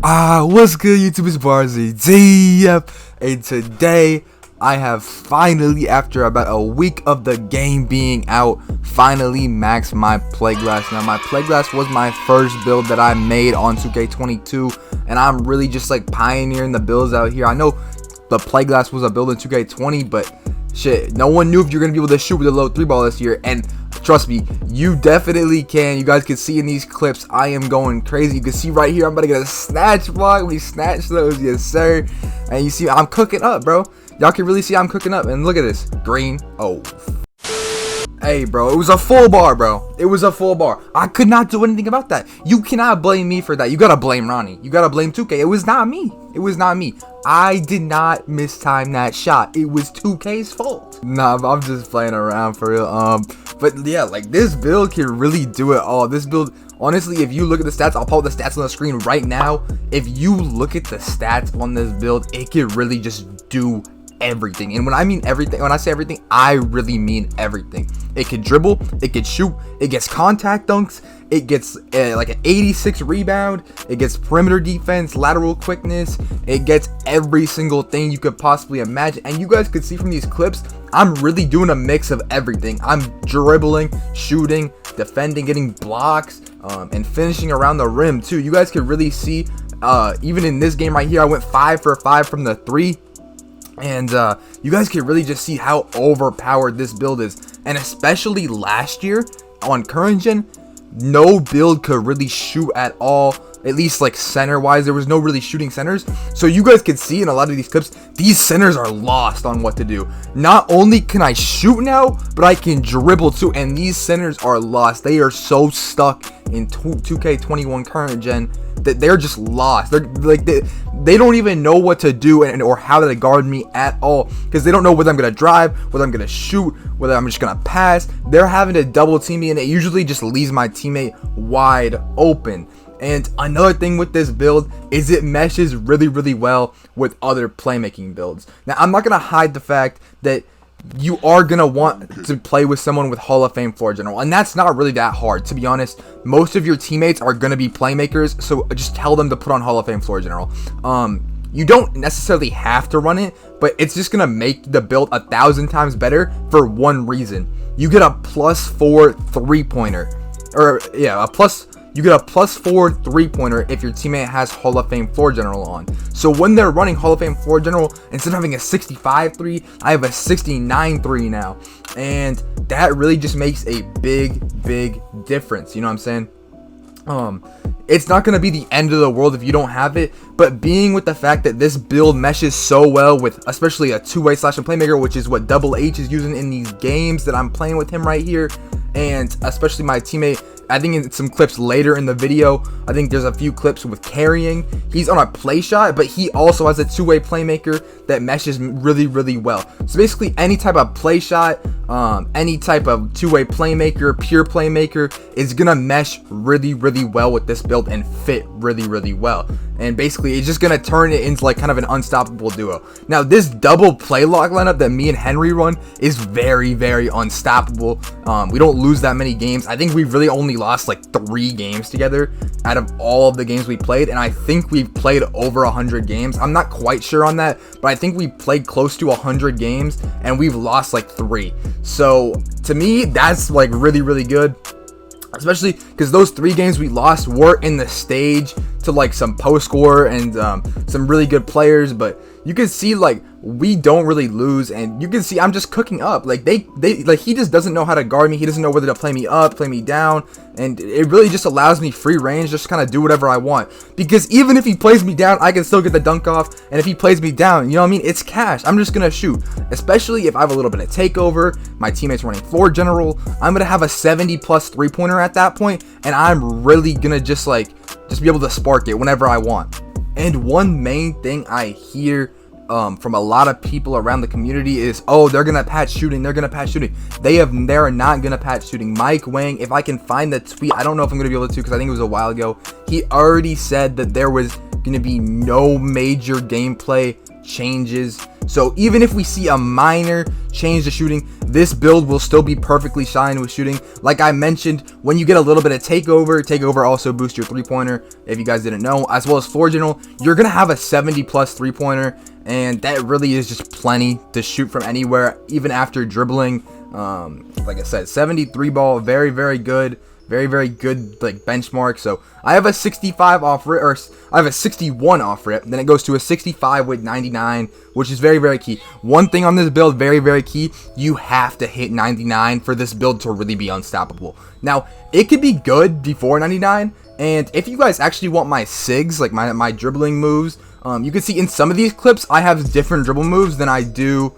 What's good, YouTube? It's Aurzyn DF, and today I have finally, after about a week of the game being out, finally maxed my playglass. Now, my playglass was my first build that I made on 2K22, and I'm really just like pioneering the builds out here. I know the playglass was a build in 2K20, but shit, no one knew if you're gonna be able to shoot with a low 3-ball this year, and trust me, you definitely can. You guys can see in these clips, I am going crazy. You can see right here, I'm about to get a snatch block. We snatch those, yes sir. And you see, I'm cooking up, bro. Y'all can really see I'm cooking up. And look at this, green. Oh, hey, bro, it was a full bar, bro. It was a full bar. I could not do anything about that. You cannot blame me for that. You gotta blame Ronnie. You gotta blame 2K. It was not me. It was not me. I did not mistime that shot. It was 2K's fault. Nah, I'm just playing around for real. But yeah, like this build can really do it all. This build, honestly, if you look at the stats, I'll put the stats on the screen right now. If you look at the stats on this build, it can really just do everything. And when I mean everything, when I say everything, I really mean everything. It can dribble, it can shoot, it gets contact dunks, it gets like an 86 rebound, it gets perimeter defense, lateral quickness, it gets every single thing you could possibly imagine. And you guys could see from these clips, I'm really doing a mix of everything. I'm dribbling, shooting, defending, getting blocks, and finishing around the rim too. You guys can really see, even in this game right here, I went 5 for 5 from the 3. And you guys can really just see how overpowered this build is. And especially last year on current gen, no build could really shoot at all, at least like center wise. There was no really shooting centers. So you guys can see in a lot of these clips, these centers are lost on what to do. Not only can I shoot now, but I can dribble too, and these centers are lost. They are so stuck in 2K21 current gen that they're just lost. They're like, they don't even know what to do or how to guard me at all, because they don't know whether I'm gonna drive, whether I'm gonna shoot, whether I'm just gonna pass. They're having to double team me, and it usually just leaves my teammate wide open. And another thing with this build is it meshes really well with other playmaking builds. Now, I'm not gonna hide the fact that you are going to want to play with someone with Hall of Fame floor general, and that's not really that hard, to be honest. Most of your teammates are going to be playmakers, so just tell them to put on Hall of Fame floor general. You don't necessarily have to run it, but it's just going to make the build 1,000 times better for one reason. You get a +4 3-pointer, or yeah, you get a +4 3-pointer if your teammate has Hall of Fame floor general on. So when they're running Hall of Fame floor general, instead of having a 65-3, I have a 69-3 now. And that really just makes a big difference. You know what I'm saying? It's not going to be the end of the world if you don't have it, but being with the fact that this build meshes so well with especially a two-way slash a playmaker, which is what Double H is using in these games that I'm playing with him right here, and especially my teammate, I think in some clips later in the video, I think there's a few clips with carrying. He's on a play shot, but he also has a two-way playmaker that meshes really well. So basically any type of play shot, any type of two-way playmaker, pure playmaker is gonna mesh really well with this build and fit really well. And basically it's just gonna turn it into like kind of an unstoppable duo. Now this double play lock lineup that me and Henry run is very unstoppable. We don't lose that many games. I think we've really only lost like 3 games together out of all of the games we played, and I think we've played over 100 games. I'm not quite sure on that, but I think we played close to 100 games and we've lost like 3. So to me, that's like really good, especially because those 3 games we lost were in the stage to like some post score and some really good players. But you can see like we don't really lose, and you can see I'm just cooking up. Like they like, he just doesn't know how to guard me. He doesn't know whether to play me up, play me down, and it really just allows me free range, just kind of do whatever I want. Because even if he plays me down, I can still get the dunk off, and if he plays me down, you know what I mean, it's cash. I'm just gonna shoot, especially if I have a little bit of takeover, my teammates running floor general. I'm gonna have a 70+ 3-pointer at that point, and I'm really gonna just be able to spark it whenever I want. And one main thing I hear from a lot of people around the community is, oh, they're gonna patch shooting, they're not gonna patch shooting. Mike Wang, if I can find the tweet, I don't know if I'm gonna be able to, because I think it was a while ago, he already said that there was gonna be no major gameplay changes. So even if we see a minor change to shooting, this build will still be perfectly fine with shooting. Like I mentioned, when you get a little bit of takeover also boosts your 3-pointer, if you guys didn't know, as well as floor general. You're gonna have a 70 plus 3-pointer, and that really is just plenty to shoot from anywhere, even after dribbling. Like I said, 73 ball, very, very good. Very good like benchmark. So I have a 65 off rip, or I have a 61 off rip, then it goes to a 65 with 99, which is very key. One thing on this build, very key, you have to hit 99 for this build to really be unstoppable. Now it could be good before 99, and if you guys actually want my SIGs, like my dribbling moves, you can see in some of these clips I have different dribble moves than I do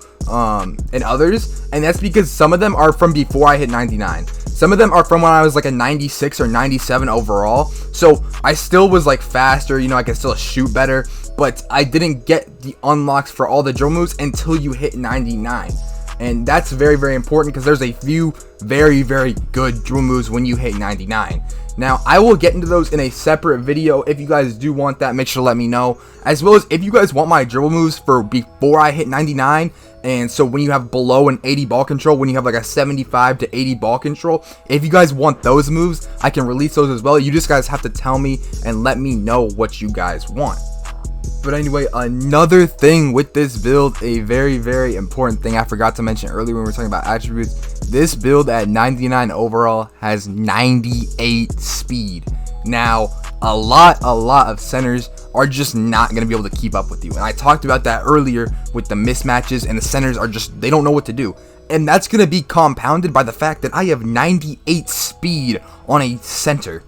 in others, and that's because some of them are from before I hit 99. Some of them are from when I was like a 96 or 97 overall. So I still was like faster, you know, I could still shoot better, but I didn't get the unlocks for all the drill moves until you hit 99. And that's very important, because there's a few very good drill moves when you hit 99. Now, I will get into those in a separate video. If you guys do want that, make sure to let me know. As well as if you guys want my dribble moves for before I hit 99, and so when you have below an 80 ball control, when you have like a 75 to 80 ball control, if you guys want those moves, I can release those as well. You just guys have to tell me and let me know what you guys want. But anyway, another thing with this build, a very important thing I forgot to mention earlier when we were talking about attributes. This build at 99 overall has 98 speed. Now, a lot of centers are just not going to be able to keep up with you. And I talked about that earlier with the mismatches, and the centers are just, they don't know what to do. And that's going to be compounded by the fact that I have 98 speed on a center.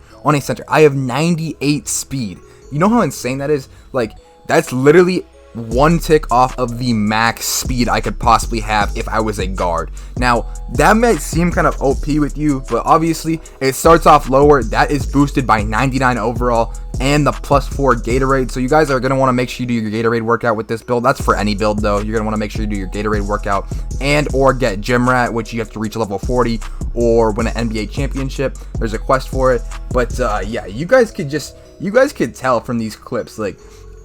I have 98 speed. You know how insane that is? Like, that's literally one tick off of the max speed I could possibly have if I was a guard. Now, that might seem kind of OP with you, but obviously it starts off lower. That is boosted by 99 overall and the +4 Gatorade. So you guys are going to want to make sure you do your Gatorade workout with this build. That's for any build though. You're going to want to make sure you do your Gatorade workout and or get Gym Rat, which you have to reach level 40 or win an NBA championship. There's a quest for it. But yeah, you guys could tell from these clips, like,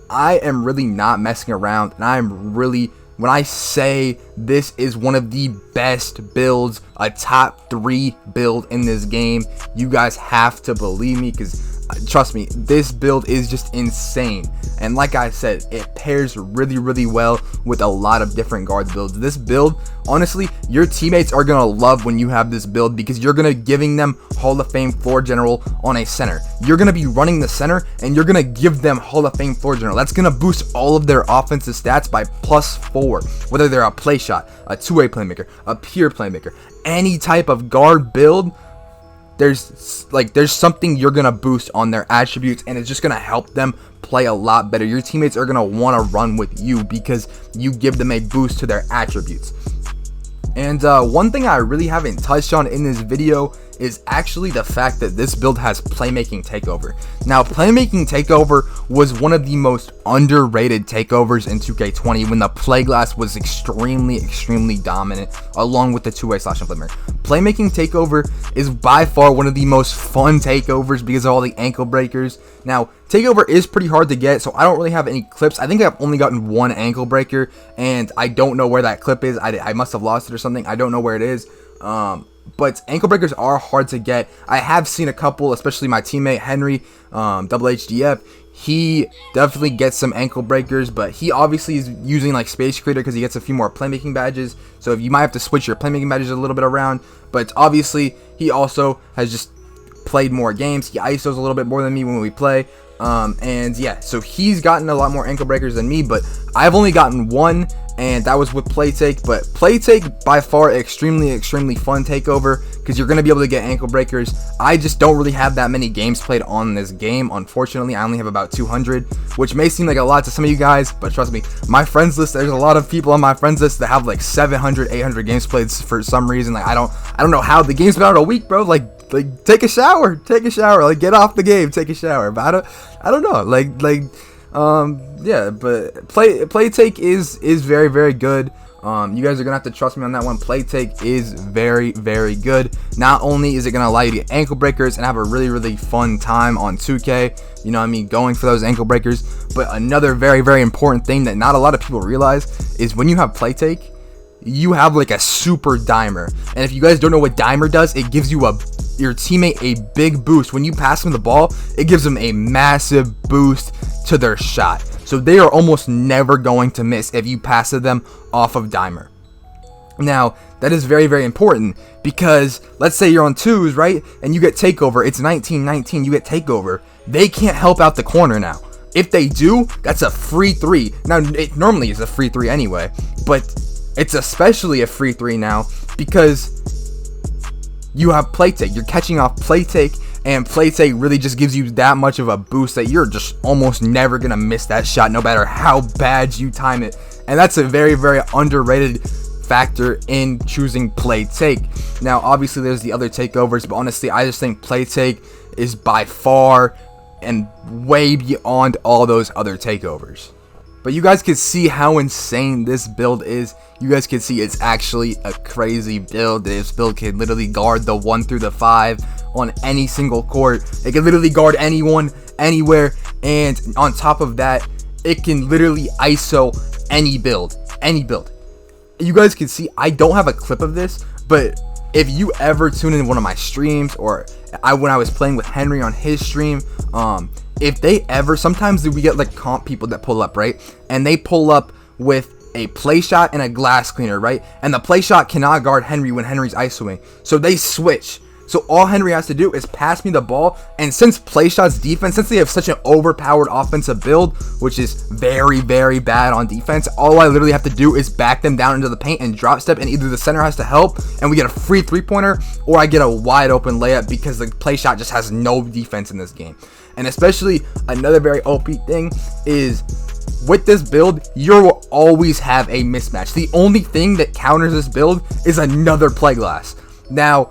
I am really not messing around, and I'm really, when I say this is one of the best builds, a top 3 build in this game, you guys have to believe me, because trust me, this build is just insane. And like I said, it pairs really well with a lot of different guard builds. This build, honestly, your teammates are gonna love when you have this build, because you're gonna giving them Hall of Fame floor general on a center. You're gonna be running the center, and you're gonna give them Hall of Fame floor general. That's gonna boost all of their offensive stats by +4, whether they're a play shot, a two-way playmaker, a pure playmaker, any type of guard build. There's something you're gonna boost on their attributes, and it's just gonna help them play a lot better. Your teammates are gonna want to run with you because you give them a boost to their attributes. And one thing I really haven't touched on in this video is actually the fact that this build has Playmaking Takeover. Now, Playmaking Takeover was one of the most underrated takeovers in 2K20 when the Playglass was extremely dominant, along with the two-way slash implementer. Playmaking Takeover is by far one of the most fun takeovers because of all the ankle breakers. Now, Takeover is pretty hard to get, so I don't really have any clips. I think I've only gotten one ankle breaker, and I don't know where that clip is. I must have lost it or something. I don't know where it is. But ankle breakers are hard to get. I have seen a couple, especially my teammate Henry, double HDF. He definitely gets some ankle breakers, but he obviously is using like Space Creator because he gets a few more playmaking badges. So if you might have to switch your playmaking badges a little bit around, but obviously he also has just played more games. He ISOs a little bit more than me when we play. And yeah, so he's gotten a lot more ankle breakers than me, but I've only gotten one, and that was with Playtake. But Playtake by far extremely fun takeover because you're going to be able to get ankle breakers. I just don't really have that many games played on this game, unfortunately. I only have about 200, which may seem like a lot to some of you guys, but trust me, my friends list, there's a lot of people on my friends list that have like 700 800 games played for some reason. Like I don't know how the game's been out a week, bro. Like take a shower, like get off the game, take a shower. But I don't know, yeah, but Playtake is very good. You guys are gonna have to trust me on that one. Play take is very, very good. Not only is it gonna allow you to get ankle breakers and have a really, really fun time on 2K, you know what I mean, going for those ankle breakers, but another very, very important thing that not a lot of people realize is when you have play take, you have like a super dimer. And if you guys don't know what dimer does, it gives you your teammate a big boost. When you pass them the ball, it gives them a massive boost to their shot. So they are almost never going to miss if you pass them off of dimer. Now, that is very, very important because let's say you're on twos, right? And you get takeover. It's 19-19. You get takeover. They can't help out the corner now. If they do, that's a free three. Now, it normally is a free three anyway, but it's especially a free three now because you have play take. You're catching off play take, and play take really just gives you that much of a boost that you're just almost never gonna miss that shot no matter how bad you time it. And that's a very, very underrated factor in choosing play take. Now obviously there's the other takeovers, but honestly I just think play take is by far and way beyond all those other takeovers. But you guys can see how insane this build is. You guys can see it's actually a crazy build. This build can literally guard the 1 through the 5 on any single court. It can literally guard anyone, anywhere. And on top of that, it can literally ISO any build. Any build. You guys can see I don't have a clip of this, but if you ever tune in one of my streams, or when I was playing with Henry on his stream, if they ever, sometimes we get like comp people that pull up, right? And they pull up with a play shot and a glass cleaner, right? And the play shot cannot guard Henry when Henry's ISOing. So they switch. So all Henry has to do is pass me the ball. And since play shot's defense, since they have such an overpowered offensive build, which is very, very bad on defense, all I literally have to do is back them down into the paint and drop step, and either the center has to help and we get a free 3-pointer, or I get a wide open layup because the play shot just has no defense in this game. And especially another very OP thing is with this build, you will always have a mismatch. The only thing that counters this build is another play glass. Now,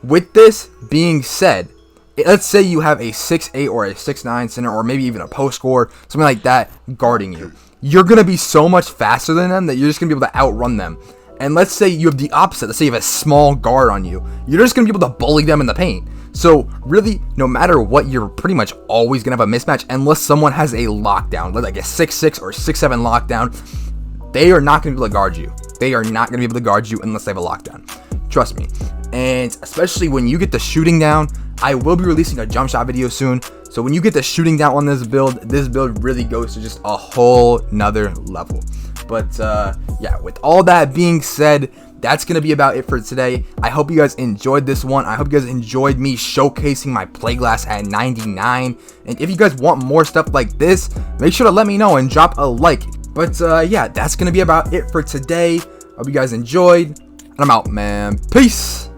with this being said, let's say you have a 6'8 or a 6'9 center, or maybe even a post scorer, something like that, guarding you. You're going to be so much faster than them that you're just going to be able to outrun them. And let's say you have the opposite. Let's say you have a small guard on you. You're just going to be able to bully them in the paint. So really, no matter what, you're pretty much always going to have a mismatch unless someone has a lockdown, like a 6'6 or 6'7 lockdown. They are not going to be able to guard you. They are not going to be able to guard you unless they have a lockdown. Trust me. And especially when you get the shooting down, I will be releasing a jump shot video soon. So when you get the shooting down on this build really goes to just a whole nother level. But yeah, with all that being said, that's going to be about it for today. I hope you guys enjoyed this one. I hope you guys enjoyed me showcasing my play glass at 99. And if you guys want more stuff like this, make sure to let me know and drop a like. But yeah, that's going to be about it for today. Hope you guys enjoyed. And I'm out, man. Peace.